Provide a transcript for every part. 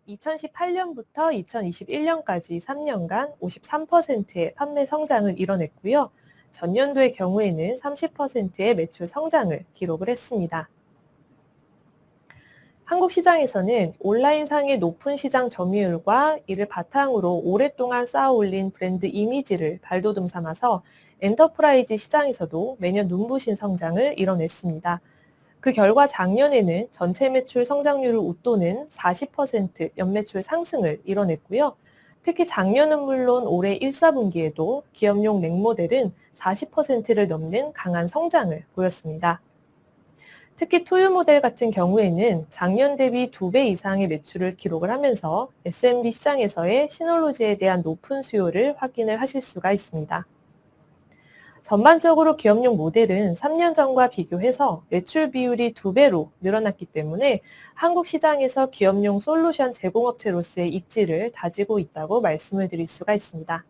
2018년부터 2021년까지 3년간 53%의 판매 성장을 이뤄냈고요. 전년도의 경우에는 30%의 매출 성장을 기록을 했습니다. 한국 시장에서는 온라인상의 높은 시장 점유율과 이를 바탕으로 오랫동안 쌓아올린 브랜드 이미지를 발돋움 삼아서 엔터프라이즈 시장에서도 매년 눈부신 성장을 이뤄냈습니다. 그 결과 작년에는 전체 매출 성장률을 웃도는 40% 연매출 상승을 이뤄냈고요. 특히 작년은 물론 올해 1, 4분기에도 기업용 맥모델은 40%를 넘는 강한 성장을 보였습니다. 특히 투유 모델 같은 경우에는 작년 대비 2배 이상의 매출을 기록을 하면서 SMB 시장에서의 시놀로지에 대한 높은 수요를 확인을 하실 수가 있습니다. 전반적으로 기업용 모델은 3년 전과 비교해서 매출 비율이 2배로 늘어났기 때문에 한국 시장에서 기업용 솔루션 제공업체로서의 입지를 다지고 있다고 말씀을 드릴 수가 있습니다.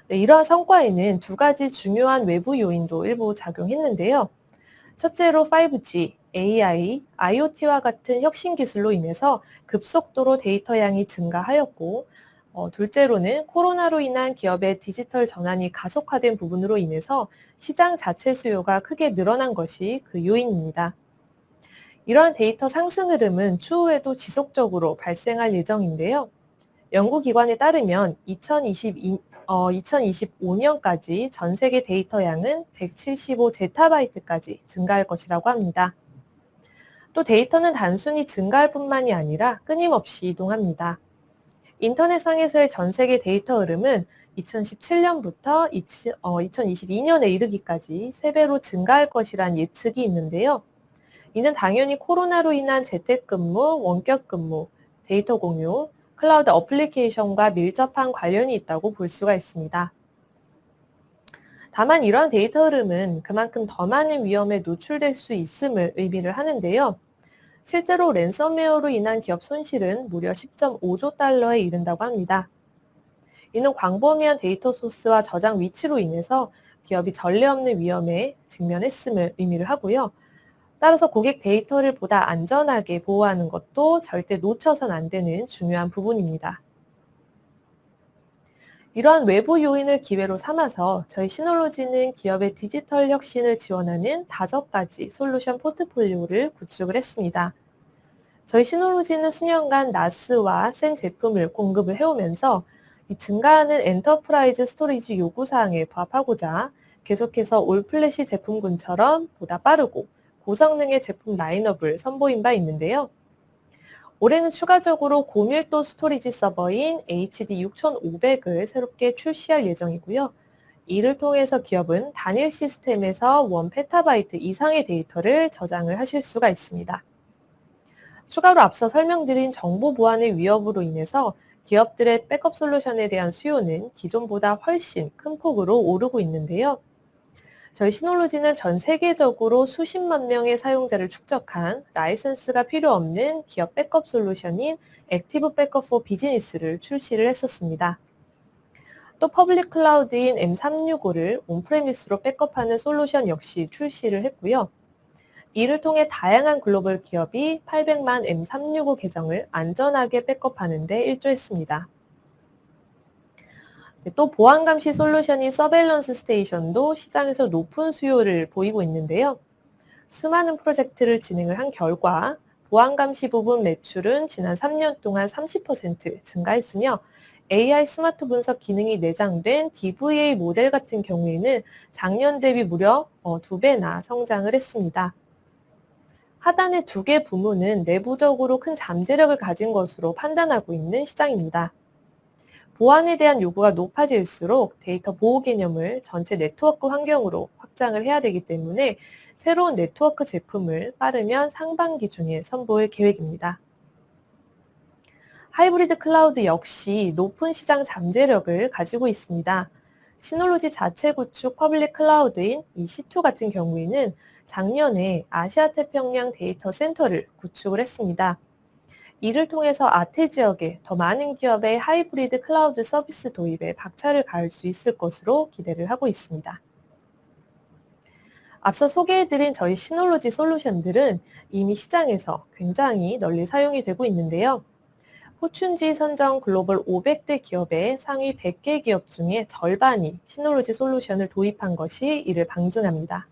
네, 이러한 성과에는 두 가지 중요한 외부 요인도 일부 작용했는데요. 첫째로 5G, AI, IoT와 같은 혁신 기술로 인해서 급속도로 데이터 양이 증가하였고, 둘째로는 코로나로 인한 기업의 디지털 전환이 가속화된 부분으로 인해서 시장 자체 수요가 크게 늘어난 것이 그 요인입니다. 이러한 데이터 상승 흐름은 추후에도 지속적으로 발생할 예정인데요. 연구기관에 따르면 2025년까지 전 세계 데이터 양은 175 제타바이트까지 증가할 것이라고 합니다. 또 데이터는 단순히 증가할 뿐만이 아니라 끊임없이 이동합니다. 인터넷상에서의 전 세계 데이터 흐름은 2017년부터 2022년에 이르기까지 3배로 증가할 것이란 예측이 있는데요. 이는 당연히 코로나로 인한 재택근무, 원격근무, 데이터 공유, 클라우드 어플리케이션과 밀접한 관련이 있다고 볼 수가 있습니다. 다만 이러한 데이터 흐름은 그만큼 더 많은 위험에 노출될 수 있음을 의미를 하는데요. 실제로 랜섬웨어로 인한 기업 손실은 무려 10.5조 달러에 이른다고 합니다. 이는 광범위한 데이터 소스와 저장 위치로 인해서 기업이 전례 없는 위험에 직면했음을 의미를 하고요. 따라서 고객 데이터를 보다 안전하게 보호하는 것도 절대 놓쳐선 안 되는 중요한 부분입니다. 이러한 외부 요인을 기회로 삼아서 저희 시놀로지는 기업의 디지털 혁신을 지원하는 5가지 솔루션 포트폴리오를 구축을 했습니다. 저희 시놀로지는 수년간 나스와 센 제품을 공급을 해오면서 이 증가하는 엔터프라이즈 스토리지 요구사항에 부합하고자 계속해서 올플래시 제품군처럼 보다 빠르고 고성능의 제품 라인업을 선보인 바 있는데요. 올해는 추가적으로 고밀도 스토리지 서버인 HD 6500을 새롭게 출시할 예정이고요. 이를 통해서 기업은 단일 시스템에서 1페타바이트 이상의 데이터를 저장을 하실 수가 있습니다. 추가로 앞서 설명드린 정보 보안의 위협으로 인해서 기업들의 백업 솔루션에 대한 수요는 기존보다 훨씬 큰 폭으로 오르고 있는데요. 저희 시놀로지는 전 세계적으로 수십만 명의 사용자를 축적한 라이센스가 필요 없는 기업 백업 솔루션인 액티브 백업 포 비즈니스를 출시를 했었습니다. 또 퍼블릭 클라우드인 M365를 온프레미스로 백업하는 솔루션 역시 출시를 했고요. 이를 통해 다양한 글로벌 기업이 800만 M365 계정을 안전하게 백업하는 데 일조했습니다. 또 보안 감시 솔루션인 서베일런스 스테이션도 시장에서 높은 수요를 보이고 있는데요. 수많은 프로젝트를 진행을 한 결과 보안 감시 부분 매출은 지난 3년 동안 30% 증가했으며 AI 스마트 분석 기능이 내장된 DVA 모델 같은 경우에는 작년 대비 무려 2배나 성장을 했습니다. 하단의 2개 부문은 내부적으로 큰 잠재력을 가진 것으로 판단하고 있는 시장입니다. 보안에 대한 요구가 높아질수록 데이터 보호 개념을 전체 네트워크 환경으로 확장을 해야 되기 때문에 새로운 네트워크 제품을 빠르면 상반기 중에 선보일 계획입니다. 하이브리드 클라우드 역시 높은 시장 잠재력을 가지고 있습니다. 시놀로지 자체 구축 퍼블릭 클라우드인 이 C2 같은 경우에는 작년에 아시아 태평양 데이터 센터를 구축을 했습니다. 이를 통해서 아태 지역에 더 많은 기업의 하이브리드 클라우드 서비스 도입에 박차를 가할 수 있을 것으로 기대를 하고 있습니다. 앞서 소개해드린 저희 시놀로지 솔루션들은 이미 시장에서 굉장히 널리 사용이 되고 있는데요. 포춘지 선정 글로벌 500대 기업의 상위 100개 기업 중에 절반이 시놀로지 솔루션을 도입한 것이 이를 방증합니다.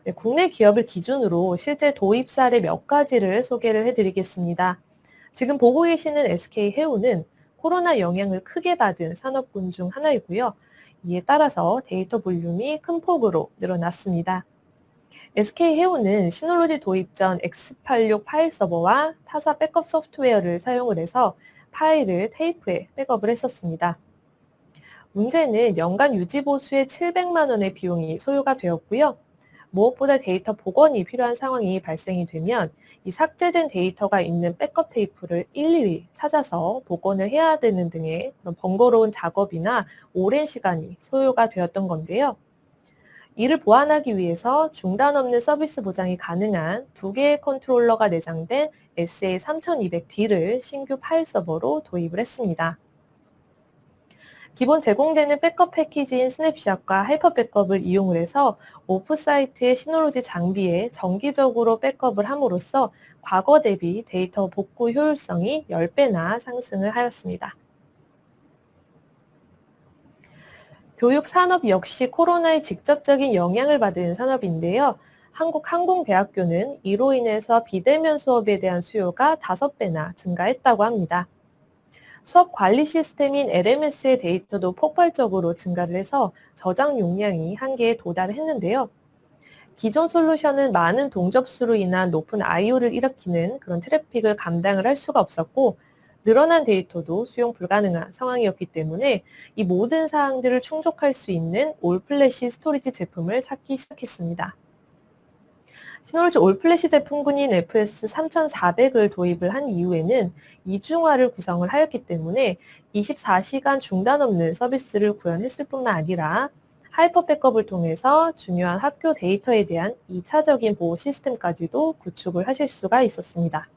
네, 국내 기업을 기준으로 실제 도입 사례 몇 가지를 소개를 해드리겠습니다. 지금 보고 계시는 SK해운은 코로나 영향을 크게 받은 산업군 중 하나이고요. 이에 따라서 데이터 볼륨이 큰 폭으로 늘어났습니다. SK해운은 시놀로지 도입 전 X86 파일 서버와 타사 백업 소프트웨어를 사용을 해서 파일을 테이프에 백업을 했었습니다. 문제는 연간 유지 보수에 700만 원의 비용이 소요가 되었고요. 무엇보다 데이터 복원이 필요한 상황이 발생이 되면 이 삭제된 데이터가 있는 백업 테이프를 일일이 찾아서 복원을 해야 되는 등의 그런 번거로운 작업이나 오랜 시간이 소요가 되었던 건데요. 이를 보완하기 위해서 중단 없는 서비스 보장이 가능한 2개의 컨트롤러가 내장된 SA3200D를 신규 파일 서버로 도입을 했습니다. 기본 제공되는 백업 패키지인 스냅샷과 하이퍼 백업을 이용을 해서 오프사이트의 시놀로지 장비에 정기적으로 백업을 함으로써 과거 대비 데이터 복구 효율성이 10배나 상승을 하였습니다. 교육 산업 역시 코로나의 직접적인 영향을 받은 산업인데요. 한국항공대학교는 이로 인해서 비대면 수업에 대한 수요가 5배나 증가했다고 합니다. 수업 관리 시스템인 LMS의 데이터도 폭발적으로 증가를 해서 저장 용량이 한계에 도달했는데요. 기존 솔루션은 많은 동접수로 인한 높은 IO를 일으키는 그런 트래픽을 감당을 할 수가 없었고, 늘어난 데이터도 수용 불가능한 상황이었기 때문에 이 모든 사항들을 충족할 수 있는 올플래시 스토리지 제품을 찾기 시작했습니다. 시놀로지 올플래시 제품군인 FS3400을 도입을 한 이후에는 이중화를 구성을 하였기 때문에 24시간 중단 없는 서비스를 구현했을 뿐만 아니라 하이퍼 백업을 통해서 중요한 학교 데이터에 대한 2차적인 보호 시스템까지도 구축을 하실 수가 있었습니다.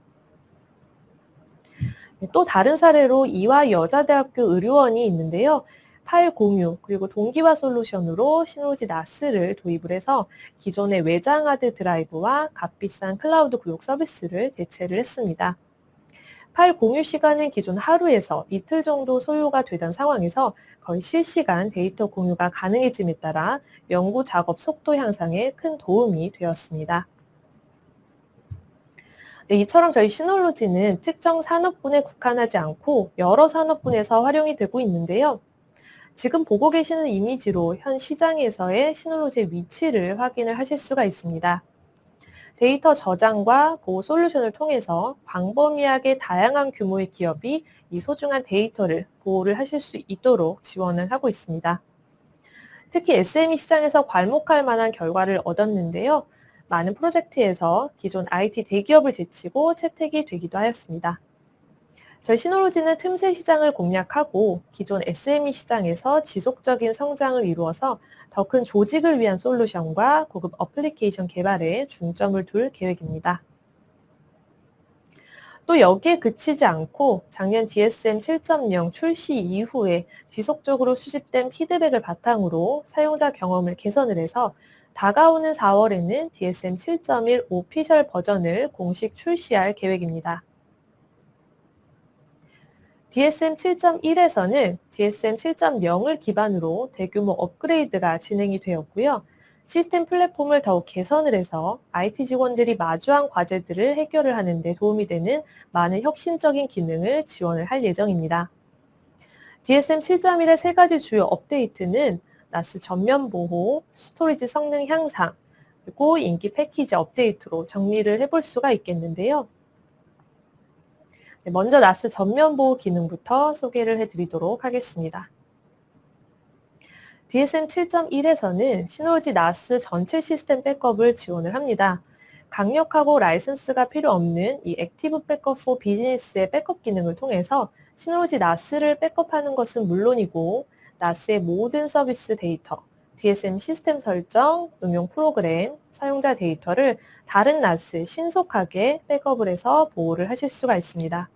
또 다른 사례로 이화여자대학교 의료원이 있는데요. 파일 공유 그리고 동기화 솔루션으로 시놀로지 나스를 도입을 해서 기존의 외장 하드 드라이브와 값비싼 클라우드 구독 서비스를 대체를 했습니다. 파일 공유 시간은 기존 하루에서 이틀 정도 소요가 되던 상황에서 거의 실시간 데이터 공유가 가능해짐에 따라 연구 작업 속도 향상에 큰 도움이 되었습니다. 네, 이처럼 저희 시놀로지는 특정 산업군에 국한하지 않고 여러 산업군에서 활용이 되고 있는데요. 지금 보고 계시는 이미지로 현 시장에서의 시놀로지의 위치를 확인을 하실 수가 있습니다. 데이터 저장과 보호 솔루션을 통해서 광범위하게 다양한 규모의 기업이 이 소중한 데이터를 보호를 하실 수 있도록 지원을 하고 있습니다. 특히 SME 시장에서 괄목할 만한 결과를 얻었는데요. 많은 프로젝트에서 기존 IT 대기업을 제치고 채택이 되기도 하였습니다. 저희 시놀로지는 틈새 시장을 공략하고 기존 SME 시장에서 지속적인 성장을 이루어서 더 큰 조직을 위한 솔루션과 고급 어플리케이션 개발에 중점을 둘 계획입니다. 또 여기에 그치지 않고 작년 DSM 7.0 출시 이후에 지속적으로 수집된 피드백을 바탕으로 사용자 경험을 개선을 해서 다가오는 4월에는 DSM 7.1 오피셜 버전을 공식 출시할 계획입니다. DSM 7.1에서는 DSM 7.0을 기반으로 대규모 업그레이드가 진행이 되었고요. 시스템 플랫폼을 더욱 개선을 해서 IT 직원들이 마주한 과제들을 해결을 하는 데 도움이 되는 많은 혁신적인 기능을 지원을 할 예정입니다. DSM 7.1의 3가지 주요 업데이트는 나스 전면 보호, 스토리지 성능 향상, 그리고 인기 패키지 업데이트로 정리를 해볼 수가 있겠는데요. 먼저 나스 전면 보호 기능부터 소개를 해드리도록 하겠습니다. DSM 7.1에서는 시놀로지 나스 전체 시스템 백업을 지원을 합니다. 강력하고 라이선스가 필요 없는 이 액티브 백업 포 비즈니스의 백업 기능을 통해서 시놀로지 나스를 백업하는 것은 물론이고 나스의 모든 서비스 데이터, DSM 시스템 설정, 응용 프로그램, 사용자 데이터를 다른 나스에 신속하게 백업을 해서 보호를 하실 수가 있습니다.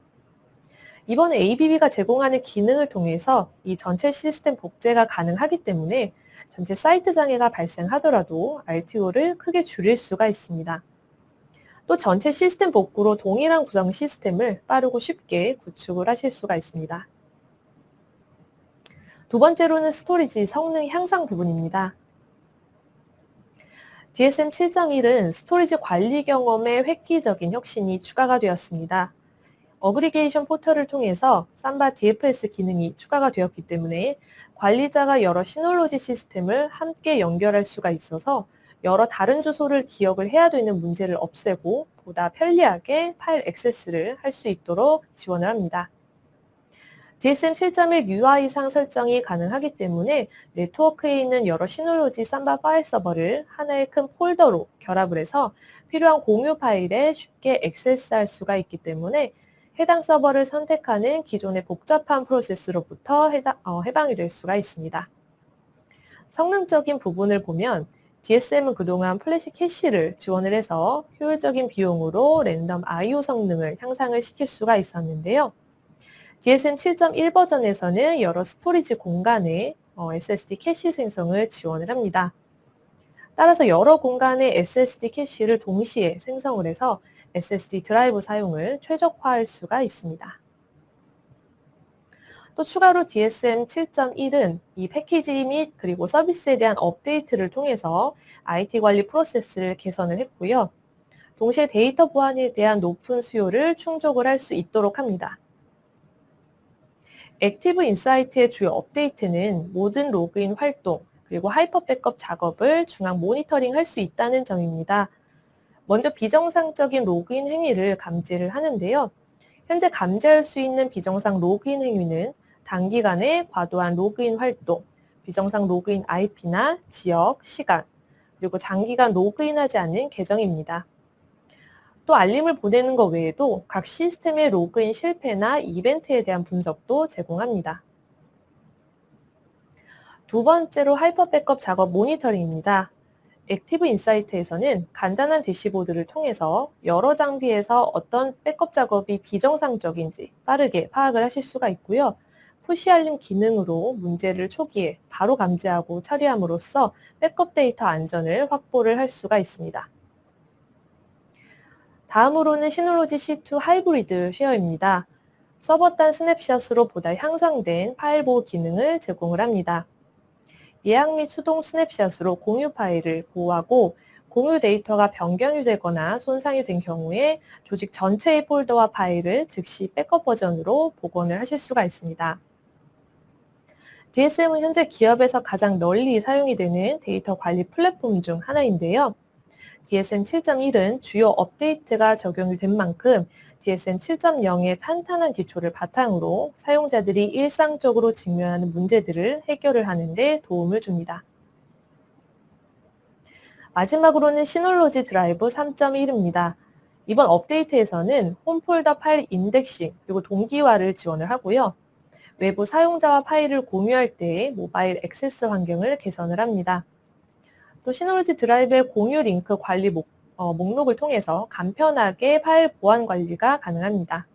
이번에 ABB가 제공하는 기능을 통해서 이 전체 시스템 복제가 가능하기 때문에 전체 사이트 장애가 발생하더라도 RTO를 크게 줄일 수가 있습니다. 또 전체 시스템 복구로 동일한 구성 시스템을 빠르고 쉽게 구축을 하실 수가 있습니다. 두 번째로는 스토리지 성능 향상 부분입니다. DSM 7.1은 스토리지 관리 경험에 획기적인 혁신이 추가가 되었습니다. 어그리게이션 포털을 통해서 삼바 DFS 기능이 추가가 되었기 때문에 관리자가 여러 시놀로지 시스템을 함께 연결할 수가 있어서 여러 다른 주소를 기억을 해야 되는 문제를 없애고 보다 편리하게 파일 액세스를 할 수 있도록 지원을 합니다. DSM 7.1 UI상 설정이 가능하기 때문에 네트워크에 있는 여러 시놀로지 삼바 파일 서버를 하나의 큰 폴더로 결합을 해서 필요한 공유 파일에 쉽게 액세스할 수가 있기 때문에 해당 서버를 선택하는 기존의 복잡한 프로세스로부터 해방이 될 수가 있습니다. 성능적인 부분을 보면 DSM은 그동안 플래시 캐시를 지원을 해서 효율적인 비용으로 랜덤 I/O 성능을 향상을 시킬 수가 있었는데요. DSM 7.1 버전에서는 여러 스토리지 공간에 SSD 캐시 생성을 지원을 합니다. 따라서 여러 공간의 SSD 캐시를 동시에 생성을 해서 SSD 드라이브 사용을 최적화할 수가 있습니다. 또 추가로 DSM 7.1은 이 패키지 및 그리고 서비스에 대한 업데이트를 통해서 IT 관리 프로세스를 개선을 했고요. 동시에 데이터 보안에 대한 높은 수요를 충족을 할 수 있도록 합니다. 액티브 인사이트의 주요 업데이트는 모든 로그인 활동, 그리고 하이퍼 백업 작업을 중앙 모니터링 할 수 있다는 점입니다. 먼저 비정상적인 로그인 행위를 감지를 하는데요. 현재 감지할 수 있는 비정상 로그인 행위는 단기간에 과도한 로그인 활동, 비정상 로그인 IP나 지역, 시간, 그리고 장기간 로그인하지 않는 계정입니다. 또 알림을 보내는 것 외에도 각 시스템의 로그인 실패나 이벤트에 대한 분석도 제공합니다. 두 번째로 하이퍼 백업 작업 모니터링입니다. 액티브 인사이트에서는 간단한 대시보드를 통해서 여러 장비에서 어떤 백업 작업이 비정상적인지 빠르게 파악을 하실 수가 있고요. 푸시 알림 기능으로 문제를 초기에 바로 감지하고 처리함으로써 백업 데이터 안전을 확보를 할 수가 있습니다. 다음으로는 시놀로지 C2 하이브리드 쉐어입니다. 서버 단 스냅샷으로 보다 향상된 파일 보호 기능을 제공을 합니다. 예약 및 수동 스냅샷으로 공유 파일을 보호하고 공유 데이터가 변경이 되거나 손상이 된 경우에 조직 전체의 폴더와 파일을 즉시 백업 버전으로 복원을 하실 수가 있습니다. DSM은 현재 기업에서 가장 널리 사용이 되는 데이터 관리 플랫폼 중 하나인데요. DSM 7.1은 주요 업데이트가 적용이 된 만큼 DSM 7.0의 탄탄한 기초를 바탕으로 사용자들이 일상적으로 직면하는 문제들을 해결을 하는 데 도움을 줍니다. 마지막으로는 시놀로지 드라이브 3.1입니다. 이번 업데이트에서는 홈폴더 파일 인덱싱 그리고 동기화를 지원을 하고요. 외부 사용자와 파일을 공유할 때 모바일 액세스 환경을 개선을 합니다. 또 시놀로지 드라이브의 공유 링크 관리 목록을 통해서 간편하게 파일 보안 관리가 가능합니다.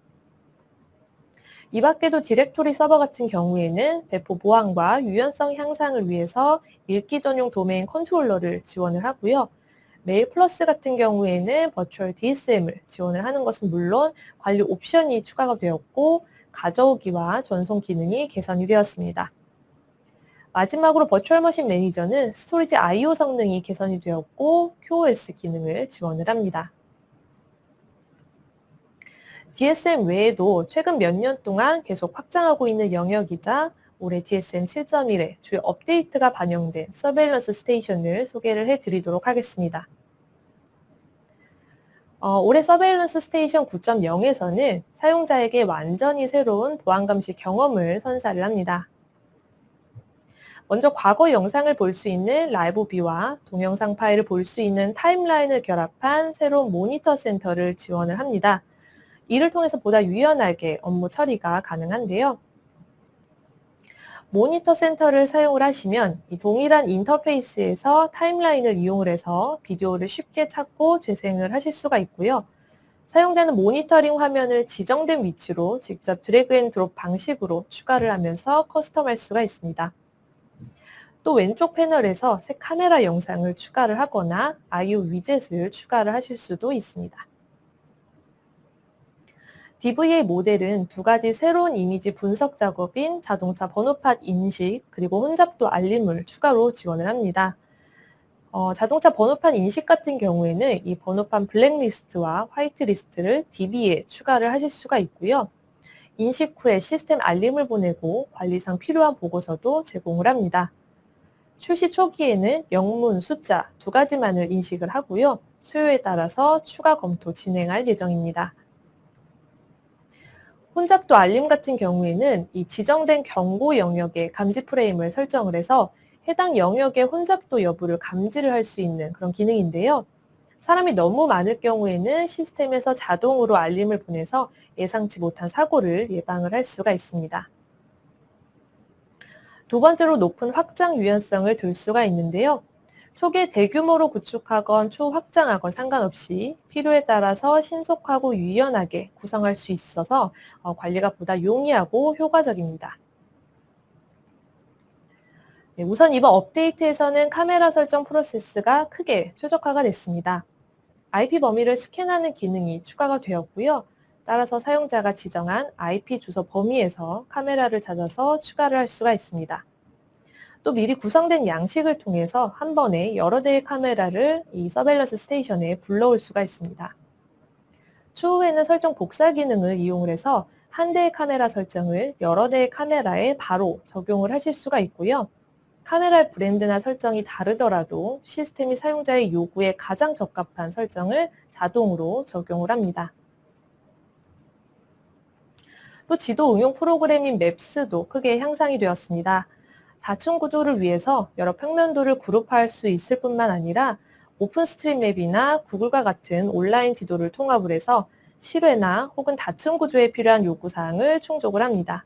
이 밖에도 디렉토리 서버 같은 경우에는 배포 보안과 유연성 향상을 위해서 읽기 전용 도메인 컨트롤러를 지원을 하고요. 메일 플러스 같은 경우에는 버추얼 DSM을 지원을 하는 것은 물론 관리 옵션이 추가가 되었고 가져오기와 전송 기능이 개선이 되었습니다. 마지막으로 버추얼 머신 매니저는 스토리지 I/O 성능이 개선이 되었고 QoS 기능을 지원을 합니다. DSM 외에도 최근 몇 년 동안 계속 확장하고 있는 영역이자 올해 DSM 7.1의 주요 업데이트가 반영된 서베일런스 스테이션을 소개를 해드리도록 하겠습니다. 올해 서베일런스 스테이션 9.0에서는 사용자에게 완전히 새로운 보안 감시 경험을 선사를 합니다. 먼저 과거 영상을 볼 수 있는 라이브 뷰와 동영상 파일을 볼 수 있는 타임라인을 결합한 새로운 모니터 센터를 지원을 합니다. 이를 통해서 보다 유연하게 업무 처리가 가능한데요. 모니터 센터를 사용을 하시면 이 동일한 인터페이스에서 타임라인을 이용을 해서 비디오를 쉽게 찾고 재생을 하실 수가 있고요. 사용자는 모니터링 화면을 지정된 위치로 직접 드래그 앤 드롭 방식으로 추가를 하면서 커스텀할 수가 있습니다. 또 왼쪽 패널에서 새 카메라 영상을 추가를 하거나 IO 위젯을 추가를 하실 수도 있습니다. DVA 모델은 두 가지 새로운 이미지 분석 작업인 자동차 번호판 인식 그리고 혼잡도 알림을 추가로 지원을 합니다. 자동차 번호판 인식 같은 경우에는 이 번호판 블랙리스트와 화이트리스트를 DB에 추가를 하실 수가 있고요. 인식 후에 시스템 알림을 보내고 관리상 필요한 보고서도 제공을 합니다. 출시 초기에는 영문, 숫자 두 가지만을 인식을 하고요. 수요에 따라서 추가 검토 진행할 예정입니다. 혼잡도 알림 같은 경우에는 이 지정된 경고 영역에 감지 프레임을 설정을 해서 해당 영역의 혼잡도 여부를 감지를 할 수 있는 그런 기능인데요. 사람이 너무 많을 경우에는 시스템에서 자동으로 알림을 보내서 예상치 못한 사고를 예방을 할 수가 있습니다. 두 번째로 높은 확장 유연성을 들 수가 있는데요. 초기에 대규모로 구축하건 초확장하건 상관없이 필요에 따라서 신속하고 유연하게 구성할 수 있어서 관리가 보다 용이하고 효과적입니다. 네, 우선 이번 업데이트에서는 카메라 설정 프로세스가 크게 최적화가 됐습니다. IP 범위를 스캔하는 기능이 추가가 되었고요. 따라서 사용자가 지정한 IP 주소 범위에서 카메라를 찾아서 추가를 할 수가 있습니다. 또 미리 구성된 양식을 통해서 한 번에 여러 대의 카메라를 이 서베일런스 스테이션에 불러올 수가 있습니다. 추후에는 설정 복사 기능을 이용을 해서 한 대의 카메라 설정을 여러 대의 카메라에 바로 적용을 하실 수가 있고요. 카메라의 브랜드나 설정이 다르더라도 시스템이 사용자의 요구에 가장 적합한 설정을 자동으로 적용을 합니다. 또 지도 응용 프로그램인 맵스도 크게 향상이 되었습니다. 다층 구조를 위해서 여러 평면도를 그룹화할 수 있을 뿐만 아니라 오픈스트림맵이나 구글과 같은 온라인 지도를 통합을 해서 실외나 혹은 다층 구조에 필요한 요구사항을 충족을 합니다.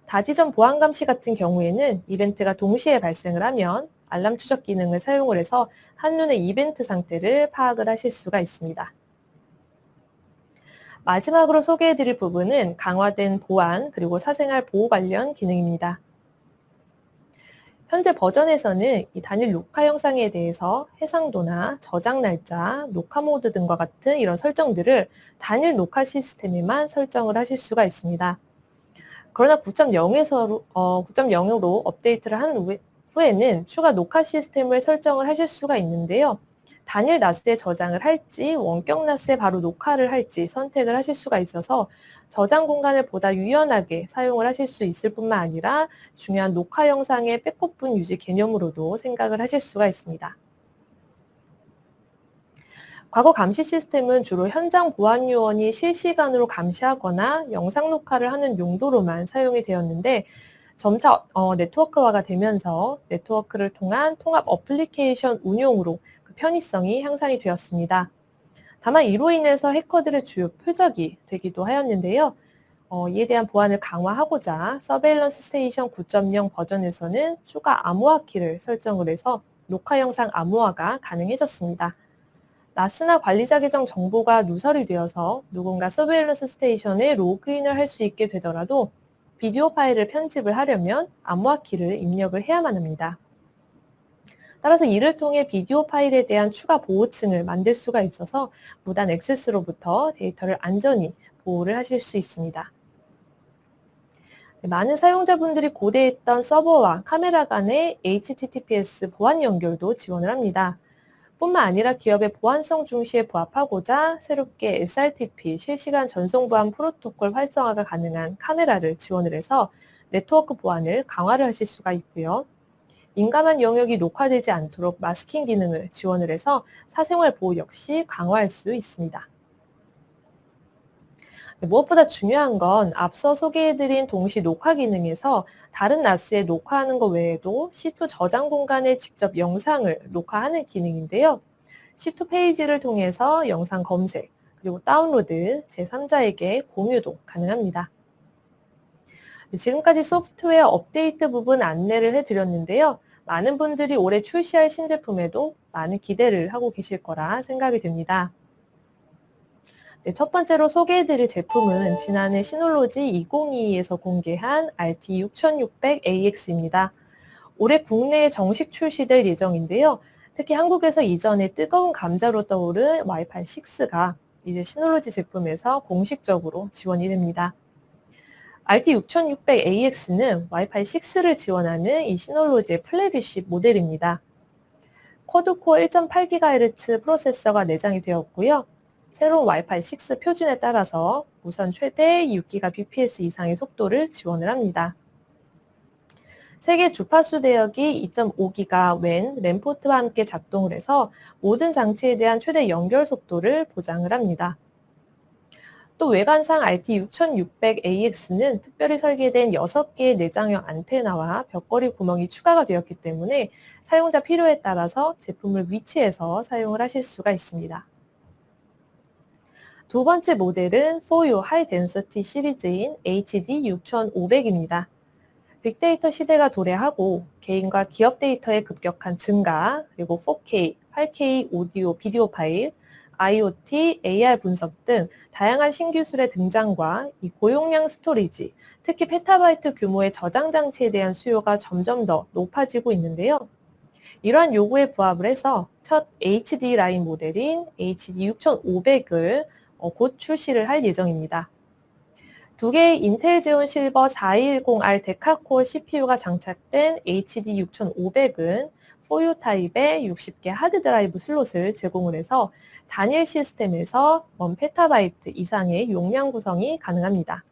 다지점 보안 감시 같은 경우에는 이벤트가 동시에 발생을 하면 알람 추적 기능을 사용을 해서 한눈에 이벤트 상태를 파악을 하실 수가 있습니다. 마지막으로 소개해드릴 부분은 강화된 보안 그리고 사생활 보호 관련 기능입니다. 현재 버전에서는 이 단일 녹화 영상에 대해서 해상도나 저장 날짜, 녹화 모드 등과 같은 이런 설정들을 단일 녹화 시스템에만 설정을 하실 수가 있습니다. 그러나 9.0으로 업데이트를 한 후에는 추가 녹화 시스템을 설정을 하실 수가 있는데요. 단일 NAS에 저장을 할지 원격 NAS에 바로 녹화를 할지 선택을 하실 수가 있어서 저장 공간을 보다 유연하게 사용을 하실 수 있을 뿐만 아니라 중요한 녹화 영상의 백업분 유지 개념으로도 생각을 하실 수가 있습니다. 과거 감시 시스템은 주로 현장 보안 요원이 실시간으로 감시하거나 영상 녹화를 하는 용도로만 사용이 되었는데 점차 네트워크화가 되면서 네트워크를 통한 통합 어플리케이션 운용으로 그 편의성이 향상이 되었습니다. 다만 이로 인해서 해커들의 주요 표적이 되기도 하였는데요. 이에 대한 보안을 강화하고자 서베일런스 스테이션 9.0 버전에서는 추가 암호화 키를 설정을 해서 녹화 영상 암호화가 가능해졌습니다. 나스나 관리자 계정 정보가 누설이 되어서 누군가 서베일런스 스테이션에 로그인을 할 수 있게 되더라도 비디오 파일을 편집을 하려면 암호화 키를 입력을 해야만 합니다. 따라서 이를 통해 비디오 파일에 대한 추가 보호층을 만들 수가 있어서 무단 액세스로부터 데이터를 안전히 보호를 하실 수 있습니다. 많은 사용자분들이 고대했던 서버와 카메라 간의 HTTPS 보안 연결도 지원을 합니다. 뿐만 아니라 기업의 보안성 중시에 부합하고자 새롭게 SRTP 실시간 전송 보안 프로토콜 활성화가 가능한 카메라를 지원을 해서 네트워크 보안을 강화를 하실 수가 있고요. 민감한 영역이 녹화되지 않도록 마스킹 기능을 지원을 해서 사생활 보호 역시 강화할 수 있습니다. 무엇보다 중요한 건 앞서 소개해드린 동시 녹화 기능에서 다른 NAS에 녹화하는 것 외에도 C2 저장 공간에 직접 영상을 녹화하는 기능인데요. C2 페이지를 통해서 영상 검색, 그리고 다운로드, 제3자에게 공유도 가능합니다. 지금까지 소프트웨어 업데이트 부분 안내를 해드렸는데요. 많은 분들이 올해 출시할 신제품에도 많은 기대를 하고 계실 거라 생각이 됩니다. 네, 첫 번째로 소개해드릴 제품은 지난해 시놀로지 2022에서 공개한 RT6600AX입니다. 올해 국내에 정식 출시될 예정인데요. 특히 한국에서 이전에 뜨거운 감자로 떠오른 와이파이 6가 이제 시놀로지 제품에서 공식적으로 지원이 됩니다. RT6600AX는 와이파이 6를 지원하는 이 시놀로지의 플래그십 모델입니다. 쿼드코어 1.8GHz 프로세서가 내장이 되었고요. 새로운 와이파이 6 표준에 따라서 무선 최대 6GBps 이상의 속도를 지원을 합니다. 세계 주파수 대역이 2.5기가 웬 램포트와 함께 작동을 해서 모든 장치에 대한 최대 연결 속도를 보장을 합니다. 또 외관상 RT6600AX는 특별히 설계된 6개의 내장형 안테나와 벽걸이 구멍이 추가가 되었기 때문에 사용자 필요에 따라서 제품을 위치해서 사용을 하실 수가 있습니다. 두 번째 모델은 4U 하이 덴서티 시리즈인 HD6500입니다. 빅데이터 시대가 도래하고 개인과 기업 데이터의 급격한 증가, 그리고 4K, 8K 오디오, 비디오 파일, IoT, AR 분석 등 다양한 신기술의 등장과 이 고용량 스토리지, 특히 페타바이트 규모의 저장 장치에 대한 수요가 점점 더 높아지고 있는데요. 이러한 요구에 부합을 해서 첫 HD 라인 모델인 HD6500을 곧 출시를 할 예정입니다. 두 개의 인텔 제온 실버 4210R 데카코어 CPU가 장착된 HD6500은 4U 타입의 60개 하드드라이브 슬롯을 제공을 해서 단일 시스템에서 1페타바이트 이상의 용량 구성이 가능합니다.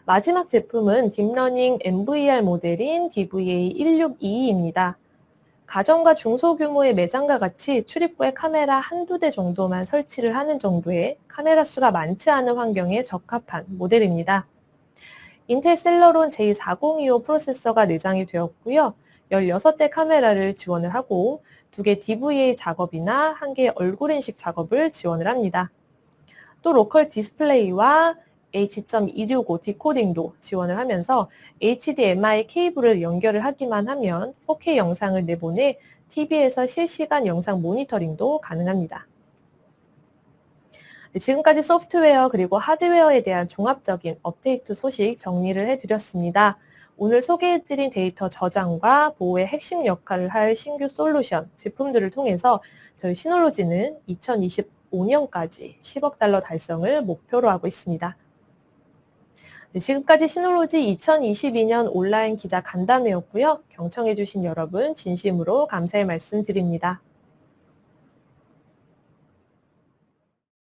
마지막 제품은 딥러닝 MVR 모델인 DVA1622입니다. 가정과 중소규모의 매장과 같이 출입구에 카메라 한두 대 정도만 설치를 하는 정도의 카메라 수가 많지 않은 환경에 적합한 모델입니다. 인텔 셀러론 J4025 프로세서가 내장이 되었고요. 16대 카메라를 지원을 하고 2개 DVA 작업이나 1개의 얼굴 인식 작업을 지원을 합니다. 또 로컬 디스플레이와 H.265 디코딩도 지원을 하면서 HDMI 케이블을 연결을 하기만 하면 4K 영상을 내보내 TV에서 실시간 영상 모니터링도 가능합니다. 지금까지 소프트웨어 그리고 하드웨어에 대한 종합적인 업데이트 소식 정리를 해드렸습니다. 오늘 소개해드린 데이터 저장과 보호의 핵심 역할을 할 신규 솔루션, 제품들을 통해서 저희 시놀로지는 2025년까지 10억 달러 달성을 목표로 하고 있습니다. 지금까지 시놀로지 2022년 온라인 기자 간담회였고요. 경청해주신 여러분 진심으로 감사의 말씀 드립니다.